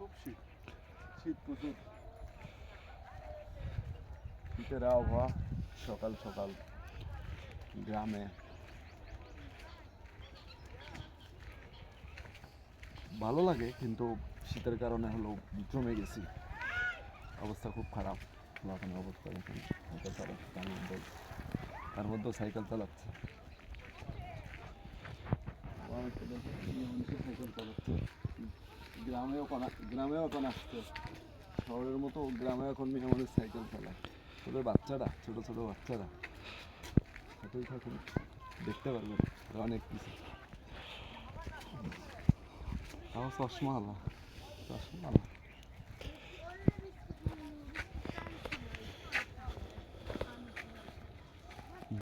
খুব শীত, শীত প্রচুর। শীতের আবহাওয়া, সকাল সকাল গ্রামে ভালো লাগে, কিন্তু শীতের কারণে হলো জমে গেছি, অবস্থা খুব খারাপ। এখন অবস্থা দেখেন, সাইকেল চালাচ্ছে তার মধ্যেও সাইকেল চালাচ্ছে। সাইকেল চালাচ্ছে, গ্রামেও এখন আসছে, শহরের মতো গ্রামে এখন মেয়ে মানুষ সাইকেল চালায়। তবে বাচ্চারা, ছোট ছোট বাচ্চারা সাথেই থাকুন, দেখতে পারবেন অনেক কিছু। তাও চশমা আলা, চশমা আলা।